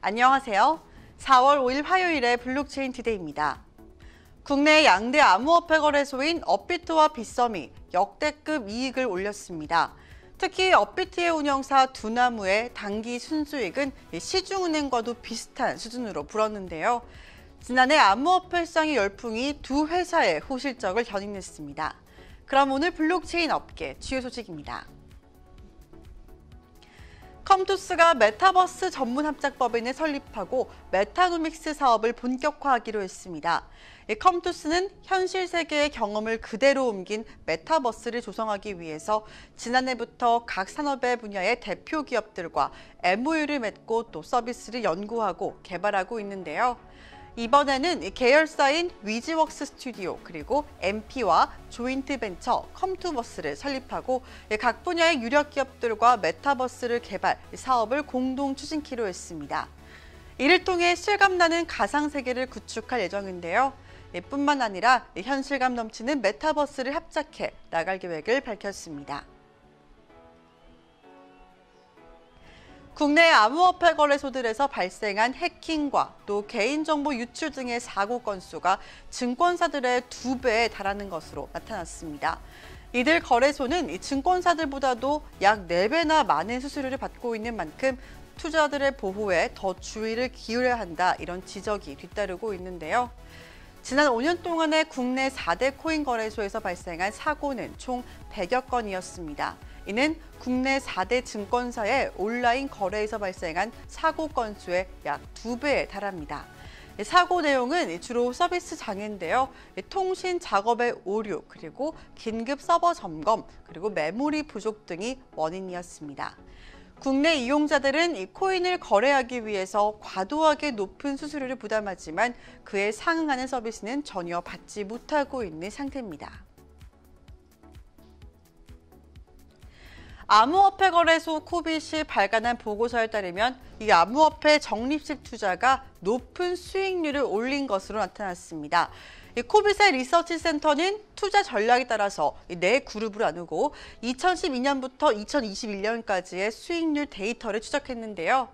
안녕하세요. 4월 5일 화요일의 블록체인 투데이입니다. 국내 양대 암호화폐 거래소인 업비트와 빗썸이 역대급 이익을 올렸습니다. 특히 업비트의 운영사 두나무의 단기 순수익은 시중은행과도 비슷한 수준으로 불었는데요. 지난해 암호화폐 시장의 열풍이 두 회사의 호실적을 견인했습니다. 그럼 오늘 블록체인 업계 주요 소식입니다. 컴투스가 메타버스 전문 합작법인을 설립하고 메타노믹스 사업을 본격화하기로 했습니다. 컴투스는 현실 세계의 경험을 그대로 옮긴 메타버스를 조성하기 위해서 지난해부터 각 산업의 분야의 대표 기업들과 MOU를 맺고 또 서비스를 연구하고 개발하고 있는데요. 이번에는 계열사인 위즈웍스 스튜디오 그리고 MP와 조인트 벤처 컴투버스를 설립하고 각 분야의 유력 기업들과 메타버스를 개발, 사업을 공동 추진키로 했습니다. 이를 통해 실감나는 가상세계를 구축할 예정인데요. 뿐만 아니라 현실감 넘치는 메타버스를 합작해 나갈 계획을 밝혔습니다. 국내 암호화폐 거래소들에서 발생한 해킹과 또 개인정보 유출 등의 사고 건수가 증권사들의 2배에 달하는 것으로 나타났습니다. 이들 거래소는 증권사들보다도 약 4배나 많은 수수료를 받고 있는 만큼 투자자들의 보호에 더 주의를 기울여야 한다, 이런 지적이 뒤따르고 있는데요. 지난 5년 동안의 국내 4대 코인 거래소에서 발생한 사고는 총 100여 건이었습니다. 이는 국내 4대 증권사의 온라인 거래에서 발생한 사고 건수의 약 2배에 달합니다. 사고 내용은 주로 서비스 장애인데요. 통신 작업의 오류, 그리고 긴급 서버 점검, 그리고 메모리 부족 등이 원인이었습니다. 국내 이용자들은 이 코인을 거래하기 위해서 과도하게 높은 수수료를 부담하지만 그에 상응하는 서비스는 전혀 받지 못하고 있는 상태입니다. 암호화폐 거래소 코빗이 발간한 보고서에 따르면 이 암호화폐 적립식 투자가 높은 수익률을 올린 것으로 나타났습니다. 이 코빗의 리서치 센터는 투자 전략에 따라서 네 그룹을 나누고 2012년부터 2021년까지의 수익률 데이터를 추적했는데요.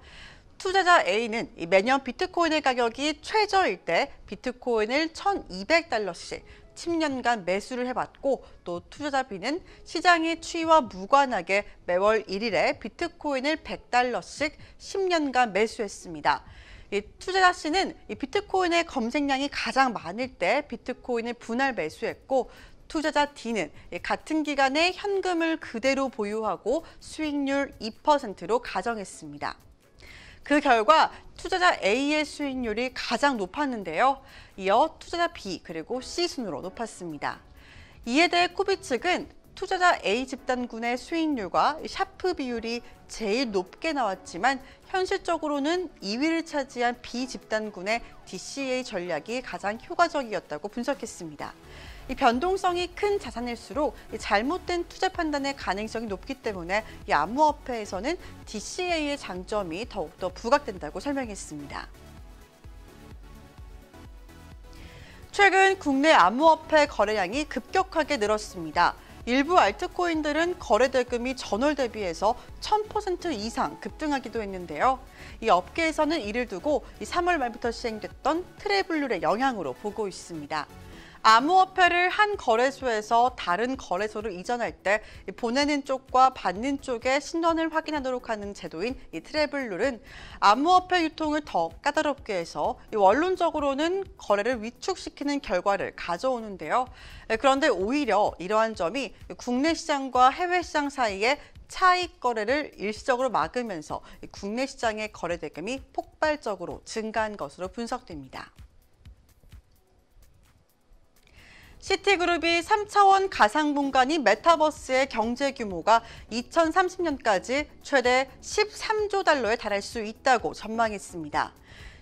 투자자 A는 매년 비트코인의 가격이 최저일 때 비트코인을 $1,200씩 10년간 매수를 해봤고, 또 투자자 B는 시장의 추이와 무관하게 매월 1일에 비트코인을 $100씩 10년간 매수했습니다. 투자자 C는 비트코인의 검색량이 가장 많을 때 비트코인을 분할 매수했고, 투자자 D는 같은 기간에 현금을 그대로 보유하고 수익률 2%로 가정했습니다. 그 결과 투자자 A의 수익률이 가장 높았는데요. 이어 투자자 B 그리고 C 순으로 높았습니다. 이에 대해 코빗 측은 투자자 A 집단군의 수익률과 샤프 비율이 제일 높게 나왔지만 현실적으로는 2위를 차지한 B 집단군의 DCA 전략이 가장 효과적이었다고 분석했습니다. 이 변동성이 큰 자산일수록 잘못된 투자 판단의 가능성이 높기 때문에 이 암호화폐에서는 DCA의 장점이 더욱더 부각된다고 설명했습니다. 최근 국내 암호화폐 거래량이 급격하게 늘었습니다. 일부 알트코인들은 거래 대금이 전월 대비해서 1000% 이상 급등하기도 했는데요. 이 업계에서는 이를 두고 3월 말부터 시행됐던 트래블룰의 영향으로 보고 있습니다. 암호화폐를 한 거래소에서 다른 거래소로 이전할 때 보내는 쪽과 받는 쪽의 신원을 확인하도록 하는 제도인 이 트래블룰은 암호화폐 유통을 더 까다롭게 해서 원론적으로는 거래를 위축시키는 결과를 가져오는데요. 그런데 오히려 이러한 점이 국내 시장과 해외 시장 사이에 차익 거래를 일시적으로 막으면서 국내 시장의 거래 대금이 폭발적으로 증가한 것으로 분석됩니다. 시티그룹이 3차원 가상공간인 메타버스의 경제 규모가 2030년까지 최대 $13조 달러에 달할 수 있다고 전망했습니다.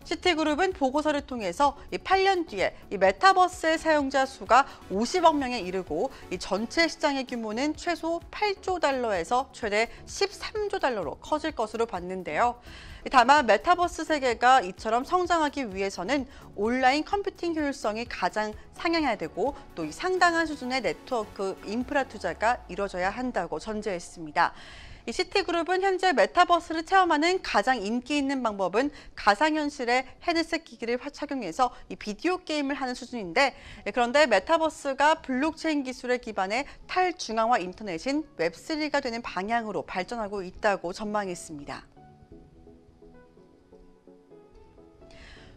시티그룹은 보고서를 통해서 8년 뒤에 이 메타버스의 사용자 수가 50억 명에 이르고 이 전체 시장의 규모는 최소 8조 달러에서 최대 13조 달러로 커질 것으로 봤는데요. 다만 메타버스 세계가 이처럼 성장하기 위해서는 온라인 컴퓨팅 효율성이 가장 상향해야 되고 또 이 상당한 수준의 네트워크 인프라 투자가 이뤄져야 한다고 전제했습니다. 이 시티그룹은 현재 메타버스를 체험하는 가장 인기 있는 방법은 가상현실의 헤드셋 기기를 착용해서 이 비디오 게임을 하는 수준인데, 그런데 메타버스가 블록체인 기술에 기반의 탈중앙화 인터넷인 웹3가 되는 방향으로 발전하고 있다고 전망했습니다.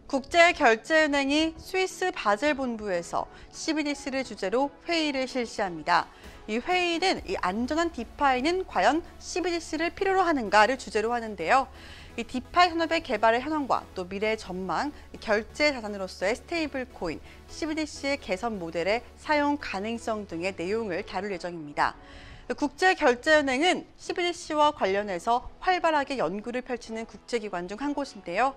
국제결제은행이 스위스 바젤 본부에서 CBDC를 주제로 회의를 실시합니다. 이 회의는 이 안전한 디파이는 과연 CBDC를 필요로 하는가를 주제로 하는데요. 이 디파이 산업의 개발의 현황과 또 미래의 전망, 결제 자산으로서의 스테이블 코인, CBDC의 개선 모델의 사용 가능성 등의 내용을 다룰 예정입니다. 국제결제은행은 CBDC와 관련해서 활발하게 연구를 펼치는 국제기관 중 한 곳인데요.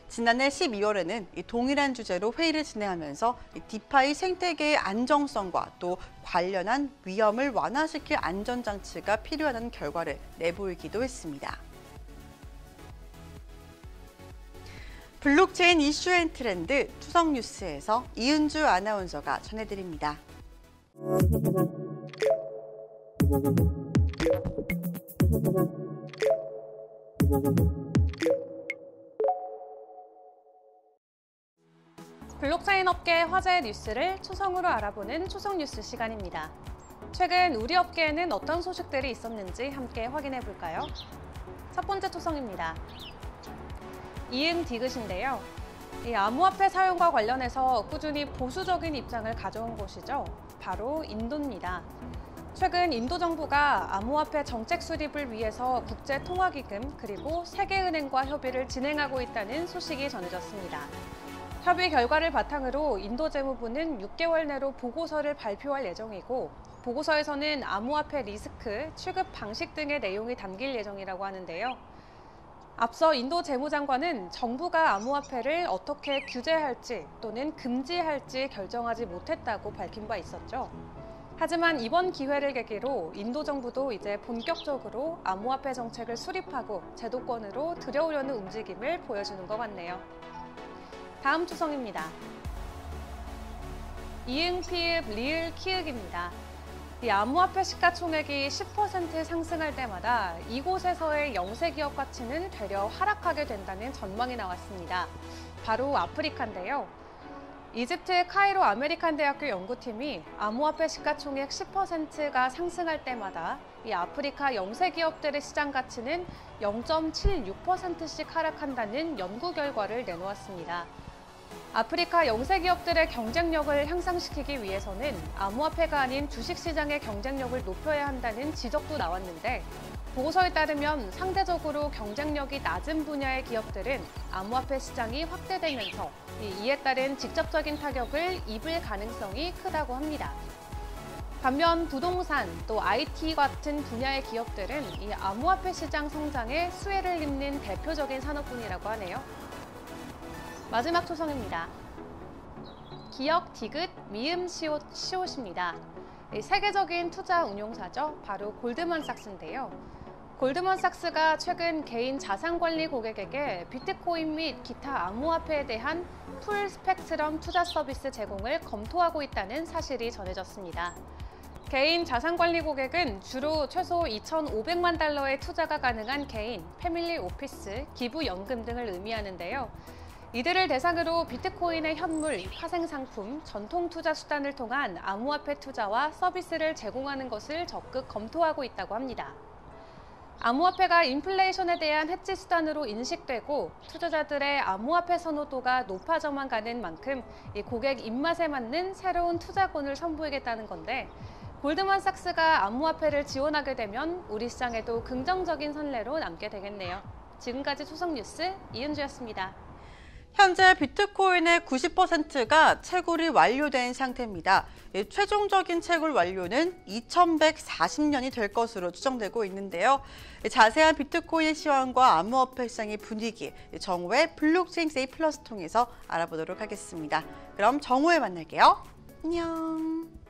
지난해 12월에는 이 동일한 주제로 회의를 진행하면서 디파이 생태계의 안정성과 또 관련한 위험을 완화시킬 안전장치가 필요하다는 결과를 내보이기도 했습니다. 블록체인 이슈 앤 트렌드 추석 뉴스에서 이은주 아나운서가 전해드립니다. 블록체인 업계 화제의 뉴스를 초성으로 알아보는 초성 뉴스 시간입니다. 최근 우리 업계에는 어떤 소식들이 있었는지 함께 확인해 볼까요? 첫 번째 초성입니다. 이응 디귿인데요. 이 암호화폐 사용과 관련해서 꾸준히 보수적인 입장을 가져온 곳이죠. 바로 인도입니다. 최근 인도 정부가 암호화폐 정책 수립을 위해서 국제통화기금 그리고 세계은행과 협의를 진행하고 있다는 소식이 전해졌습니다. 협의 결과를 바탕으로 인도 재무부는 6개월 내로 보고서를 발표할 예정이고 보고서에서는 암호화폐 리스크, 취급 방식 등의 내용이 담길 예정이라고 하는데요. 앞서 인도 재무장관은 정부가 암호화폐를 어떻게 규제할지 또는 금지할지 결정하지 못했다고 밝힌 바 있었죠. 하지만 이번 기회를 계기로 인도 정부도 이제 본격적으로 암호화폐 정책을 수립하고 제도권으로 들여오려는 움직임을 보여주는 것 같네요. 다음 추성입니다. 이응, 피읍, 리을, 키읔입니다. 이 암호화폐 시가총액이 10% 상승할 때마다 이곳에서의 영세기업 가치는 되려 하락하게 된다는 전망이 나왔습니다. 바로 아프리카인데요. 이집트 카이로 아메리칸 대학교 연구팀이 암호화폐 시가총액 10%가 상승할 때마다 이 아프리카 영세기업들의 시장 가치는 0.76%씩 하락한다는 연구 결과를 내놓았습니다. 아프리카 영세기업들의 경쟁력을 향상시키기 위해서는 암호화폐가 아닌 주식시장의 경쟁력을 높여야 한다는 지적도 나왔는데 보고서에 따르면 상대적으로 경쟁력이 낮은 분야의 기업들은 암호화폐 시장이 확대되면서 이에 따른 직접적인 타격을 입을 가능성이 크다고 합니다. 반면 부동산 또 IT 같은 분야의 기업들은 이 암호화폐 시장 성장에 수혜를 입는 대표적인 산업군이라고 하네요. 마지막 초성입니다. 기역, 디귿, 미음, 시옷입니다. 세계적인 투자 운용사죠. 바로 골드만삭스인데요. 골드만삭스가 최근 개인 자산관리 고객에게 비트코인 및 기타 암호화폐에 대한 풀 스펙트럼 투자 서비스 제공을 검토하고 있다는 사실이 전해졌습니다. 개인 자산관리 고객은 주로 최소 2,500만 달러의 투자가 가능한 개인, 패밀리 오피스, 기부연금 등을 의미하는데요. 이들을 대상으로 비트코인의 현물, 파생상품, 전통 투자 수단을 통한 암호화폐 투자와 서비스를 제공하는 것을 적극 검토하고 있다고 합니다. 암호화폐가 인플레이션에 대한 해지 수단으로 인식되고 투자자들의 암호화폐 선호도가 높아져만 가는 만큼 이 고객 입맛에 맞는 새로운 투자군을 선보이겠다는 건데 골드만삭스가 암호화폐를 지원하게 되면 우리 시장에도 긍정적인 선례로 남게 되겠네요. 지금까지 초성 뉴스 이은주였습니다. 현재 비트코인의 90%가 채굴이 완료된 상태입니다. 최종적인 채굴 완료는 2140년이 될 것으로 추정되고 있는데요. 자세한 비트코인 시황과 암호화폐 시장의 분위기, 정오의 블록체인 세이 플러스 통해서 알아보도록 하겠습니다. 그럼 정오에 만날게요. 안녕.